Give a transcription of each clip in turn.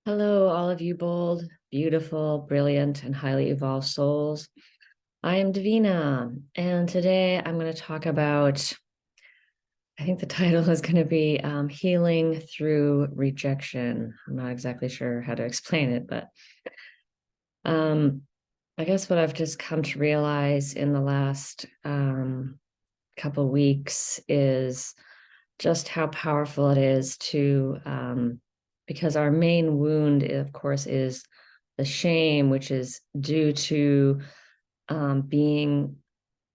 Hello, all of you bold, beautiful, brilliant, and highly evolved souls. I am Davina, and today I'm going to talk about, I think the title is going to be Healing Through Rejection. I'm not exactly sure how to explain it, but um, I guess what I've just come to realize in the last couple weeks is just how powerful it is because our main wound, of course, is the shame, which is due to being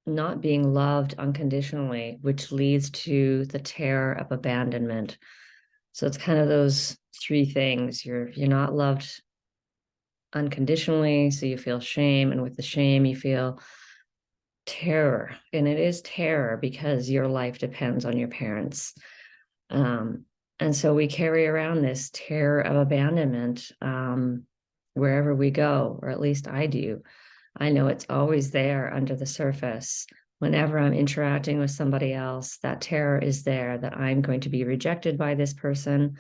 not being loved unconditionally, which leads to the terror of abandonment. So it's kind of those three things. You're not loved unconditionally, so you feel shame, and with the shame, you feel terror, and it is terror because your life depends on your parents. Um, and so we carry around this terror of abandonment wherever we go, or at least I do. I know it's always there under the surface. Whenever I'm interacting with somebody else, that terror is there that I'm going to be rejected by this person.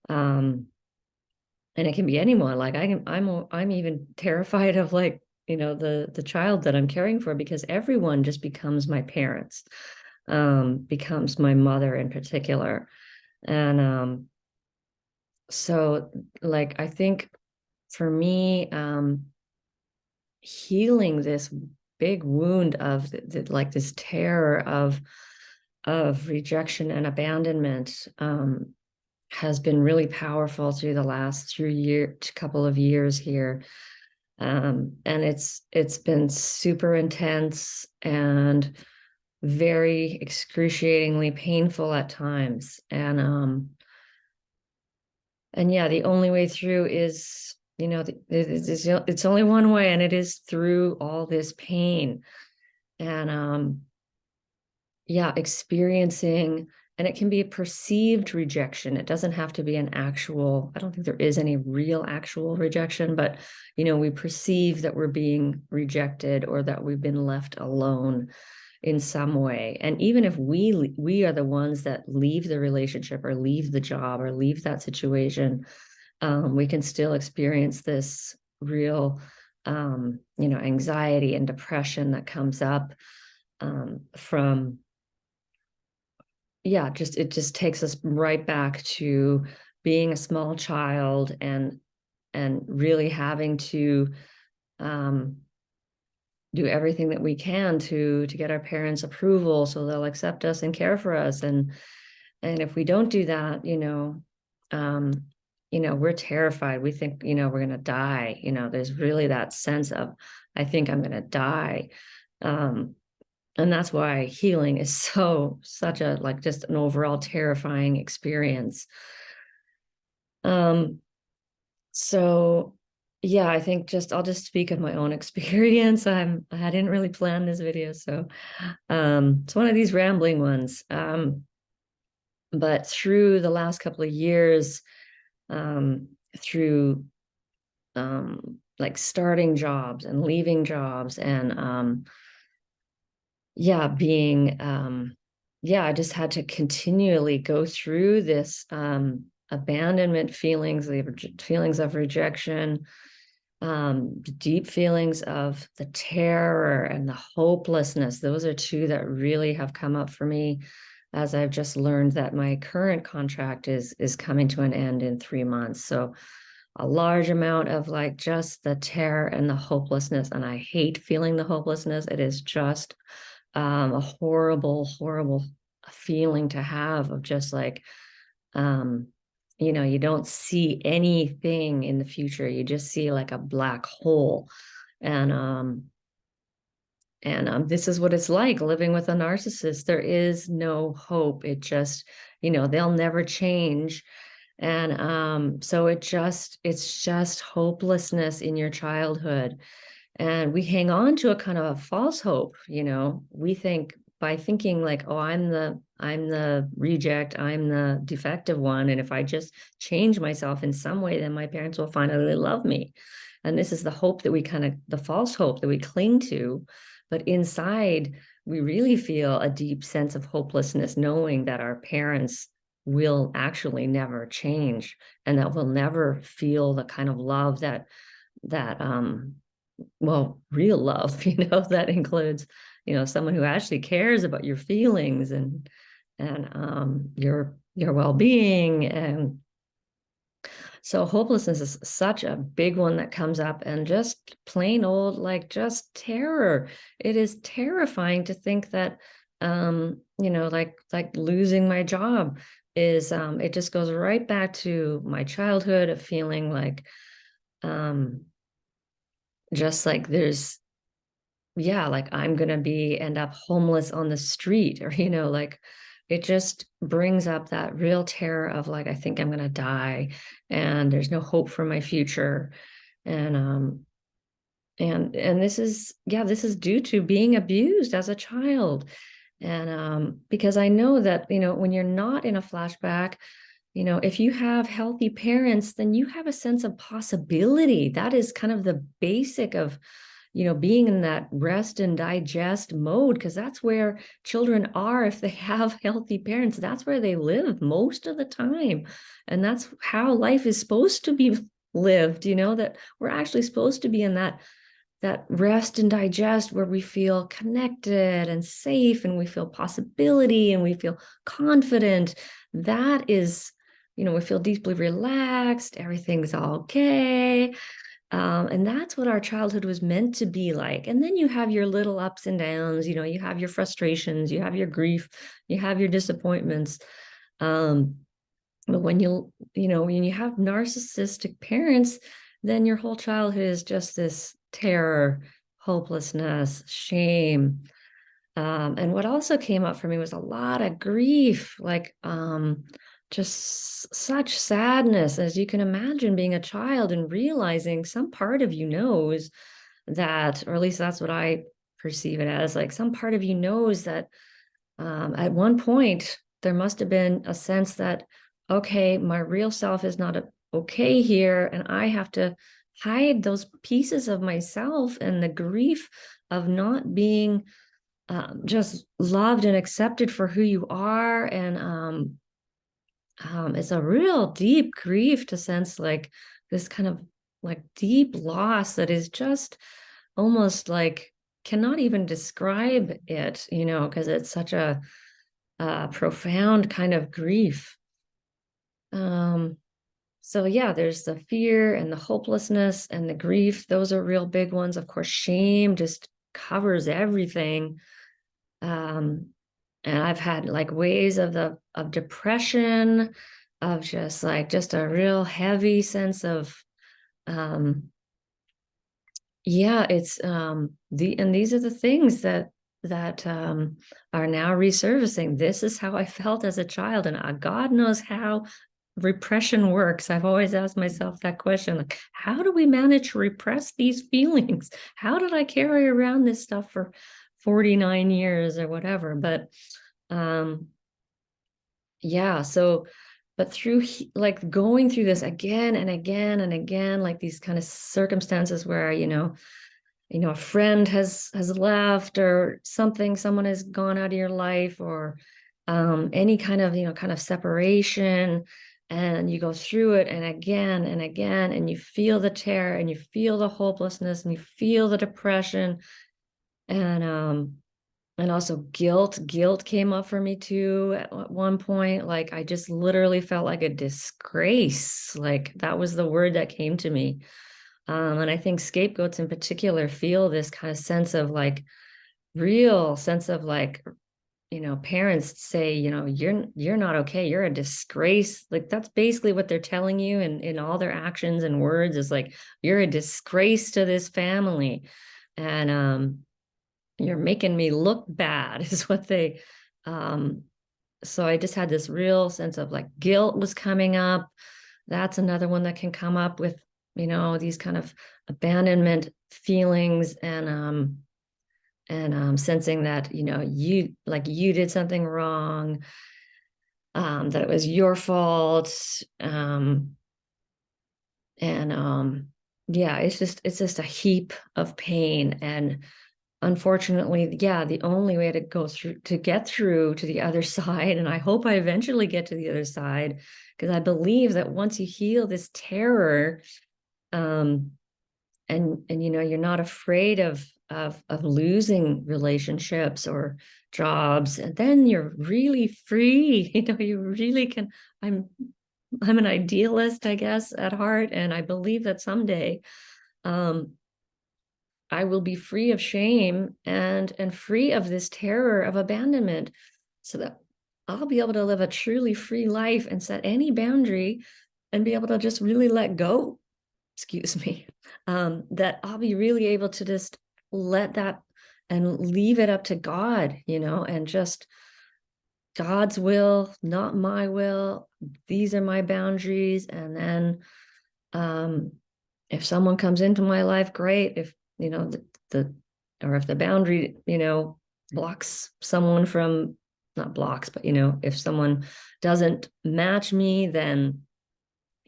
And it can be anyone. Like I'm even terrified of the child that I'm caring for, because everyone just becomes my parents, becomes my mother in particular. And so like I think for me, healing this big wound of like this terror of rejection and abandonment has been really powerful through the last couple of years here. And it's been super intense and very excruciatingly painful at times. And yeah, the only way through is, it's only one way, and it is through all this pain. And yeah, experiencing, and it can be a perceived rejection. It doesn't have to be an actual, I don't think there is any real actual rejection, but we perceive that we're being rejected or that we've been left alone in some way. And even if we are the ones that leave the relationship or leave the job or leave that situation, we can still experience this real anxiety and depression that comes up from it just takes us right back to being a small child and really having to do everything that we can to get our parents' approval so they'll accept us and care for us. And if we don't do that, we're terrified. We think, we're going to die. There's really that sense of, I think I'm going to die. And that's why healing is such a, like, just an overall terrifying experience. So yeah, I think I'll just speak of my own experience. I didn't really plan this video, so it's one of these rambling ones. But through the last couple of years, through like starting jobs and leaving jobs and being I just had to continually go through this abandonment feelings, the feelings of rejection, deep feelings of the terror and the hopelessness. Those are two that really have come up for me as I've just learned that my current contract is coming to an end in 3 months. So a large amount of like just the terror and the hopelessness. And I hate feeling the hopelessness. It is just a horrible, horrible feeling to have, of just like, you don't see anything in the future. You just see like a black hole. And this is what it's like living with a narcissist. There is no hope. It just, they'll never change. And so it's just hopelessness in your childhood. And we hang on to a kind of a false hope. We think, by thinking like, oh, I'm the reject, I'm the defective one, and if I just change myself in some way, then my parents will finally love me. And this is the hope that the false hope that we cling to. But inside, we really feel a deep sense of hopelessness, knowing that our parents will actually never change, and that will never feel the kind of love that well, real love, that includes, someone who actually cares about your feelings and your well-being. And so hopelessness is such a big one that comes up, and just plain old, like, just terror. It is terrifying to think that, like losing my job is, it just goes right back to my childhood of feeling like, um, just like there's, yeah, like I'm gonna end up homeless on the street, or, like it just brings up that real terror of like, I think I'm gonna die and there's no hope for my future. And this is, yeah, this is due to being abused as a child. And because I know that, when you're not in a flashback, if you have healthy parents, then you have a sense of possibility. That is kind of the basic of, being in that rest and digest mode, because that's where children are. If they have healthy parents, that's where they live most of the time. And that's how life is supposed to be lived, that we're actually supposed to be in that rest and digest where we feel connected and safe, and we feel possibility, and we feel confident. That is, we feel deeply relaxed, everything's all okay. And that's what our childhood was meant to be like. And then you have your little ups and downs, you have your frustrations, you have your grief, you have your disappointments. But when you have narcissistic parents, then your whole childhood is just this terror, hopelessness, shame. And what also came up for me was a lot of grief, like, just such sadness, as you can imagine, being a child and realizing some part of you knows that, or at least that's what I perceive it as, like some part of you knows that, at one point there must have been a sense that, okay, my real self is not okay here, and I have to hide those pieces of myself, and the grief of not being, just loved and accepted for who you are. And it's a real deep grief to sense like this kind of like deep loss that is just almost like cannot even describe it, because it's such a profound kind of grief. Um, so yeah, there's the fear and the hopelessness and the grief. Those are real big ones. Of course, shame just covers everything. Um, and I've had like waves of depression, of just a real heavy sense of, um yeah, it's and these are the things that are now resurfacing. This is how I felt as a child, and God knows how repression works. I've always asked myself that question, like, how do we manage to repress these feelings? How did I carry around this stuff for 49 years or whatever? But yeah, so, but through like going through this again and again and again, like these kind of circumstances where, a friend has left, or someone has gone out of your life, or any kind of, kind of separation, and you go through it and again, and you feel the terror, and you feel the hopelessness, and you feel the depression, and also guilt came up for me too at one point. Like I just literally felt like a disgrace. Like that was the word that came to me. And I think scapegoats in particular feel this kind of sense of like, real sense of like, parents say, you're not okay. You're a disgrace. Like that's basically what they're telling you in all their actions and words, is like, you're a disgrace to this family. And you're making me look bad, is what they, so I just had this real sense of like guilt was coming up. That's another one that can come up with, these kind of abandonment feelings, and sensing that, you did something wrong, that it was your fault. And yeah, it's just a heap of pain. And unfortunately, yeah, the only way to go through, to get through to the other side, and I hope I eventually get to the other side, because I believe that once you heal this terror, um, and you're not afraid of losing relationships or jobs, and then you're really free. You really can. I'm an idealist, I guess, at heart, and I believe that someday um, I will be free of shame and free of this terror of abandonment, so that I'll be able to live a truly free life and set any boundary and be able to just really let go. Excuse me. That I'll be really able to just let that and leave it up to God, and just God's will, not my will. These are my boundaries. And then um, if someone comes into my life, great. If, the or if the boundary, blocks someone from, not blocks, but, if someone doesn't match me, then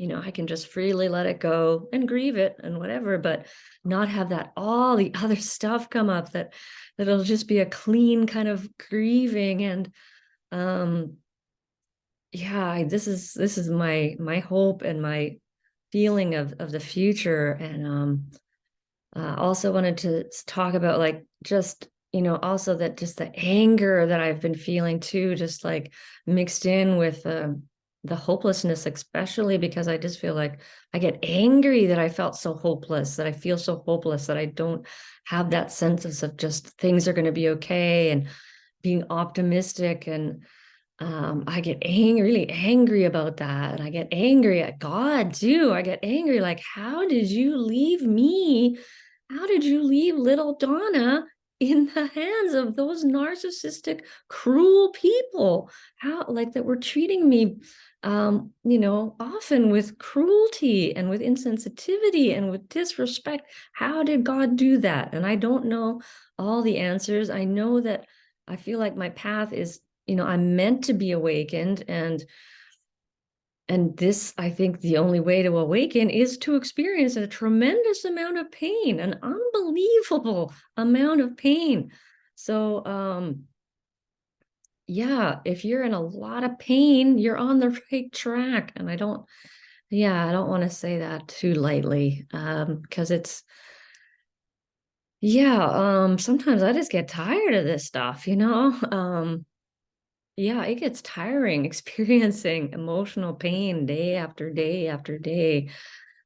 I can just freely let it go and grieve it and whatever, but not have that all the other stuff come up, that'll just be a clean kind of grieving. And yeah, this is my hope and my feeling of the future. And also wanted to talk about, like, just also that just the anger that I've been feeling too, just like mixed in with the hopelessness, especially because I just feel like I get angry that I felt so hopeless, that I feel so hopeless, that I don't have that sense of just things are going to be okay and being optimistic. And I get really angry about that. And I get angry at God too. I get angry, like, how did you leave me? How did you leave little Donna in the hands of those narcissistic, cruel people? How, like, that were treating me, often with cruelty and with insensitivity and with disrespect. How did God do that? And I don't know all the answers. I know that I feel like my path is, I'm meant to be awakened, and this, I think, the only way to awaken is to experience a tremendous amount of pain, an unbelievable amount of pain. So yeah, if you're in a lot of pain, you're on the right track. And I don't want to say that too lightly, because it's, yeah, sometimes I just get tired of this stuff. Yeah, it gets tiring experiencing emotional pain day after day after day.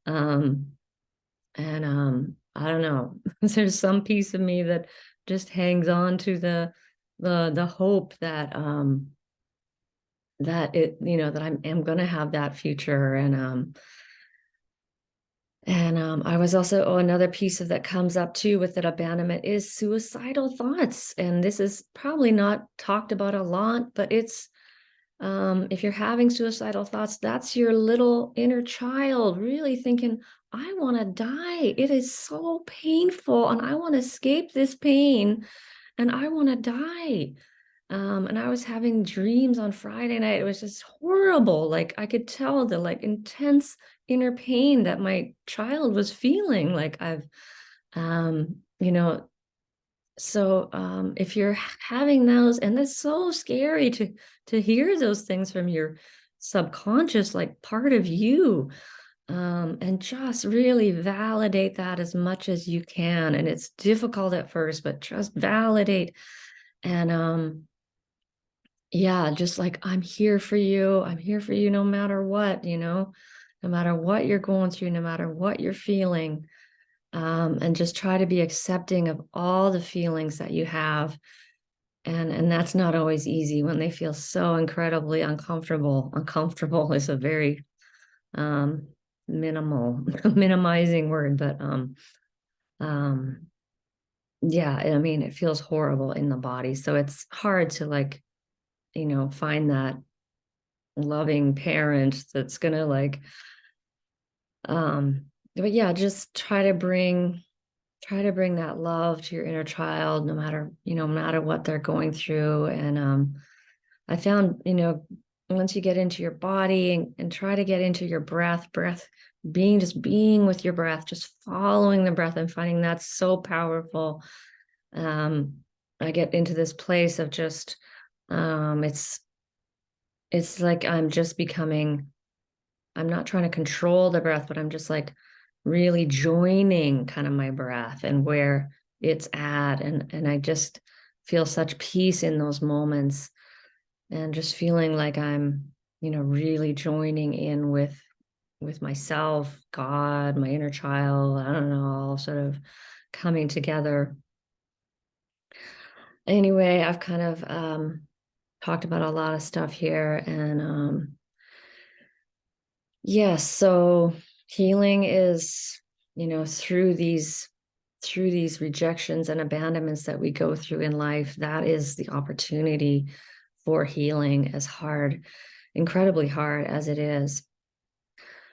Um, and I don't know. There's some piece of me that just hangs on to the hope that that it, that I'm gonna have that future. And I was also, another piece of that comes up too with that abandonment is suicidal thoughts. And this is probably not talked about a lot, but it's, if you're having suicidal thoughts, that's your little inner child really thinking, I want to die. It is so painful and I want to escape this pain and I want to die. And I was having dreams on Friday night. It was just horrible. Like, I could tell the, like, intense inner pain that my child was feeling. Like, I've, you know, so if you're having those, and that's so scary to hear those things from your subconscious, like part of you, and just really validate that as much as you can. And it's difficult at first, but just validate. And yeah, just like, I'm here for you. I'm here for you no matter what, no matter what you're going through, no matter what you're feeling. And just try to be accepting of all the feelings that you have. And that's not always easy when they feel so incredibly uncomfortable. Uncomfortable is a very um, minimizing word, but um, yeah, I mean, it feels horrible in the body. So it's hard to, like, find that loving parent that's gonna, like, but yeah, just try to bring that love to your inner child, no matter what they're going through. And I found, once you get into your body and try to get into your breath, just being with your breath, just following the breath, and finding that so powerful. I get into this place of just, it's like I'm just becoming, I'm not trying to control the breath, but I'm just like really joining kind of my breath and where it's at. And I just feel such peace in those moments and just feeling like I'm, really joining in with myself, God, my inner child, I don't know, all sort of coming together. Anyway, I've kind of talked about a lot of stuff here. And yes, so healing is, through these rejections and abandonments that we go through in life, that is the opportunity for healing, as hard, incredibly hard as it is.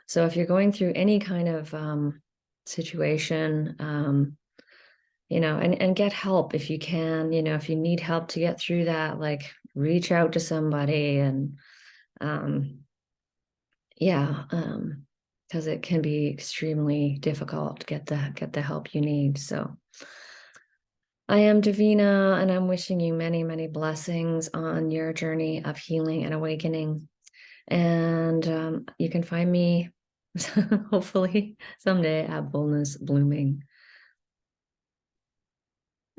So if you're going through any kind of situation, and get help if you can, if you need help to get through that, like reach out to somebody and um, yeah, because it can be extremely difficult to get the help you need. So I am Davina, and I'm wishing you many, many blessings on your journey of healing and awakening. And you can find me hopefully someday at Boldness Blooming.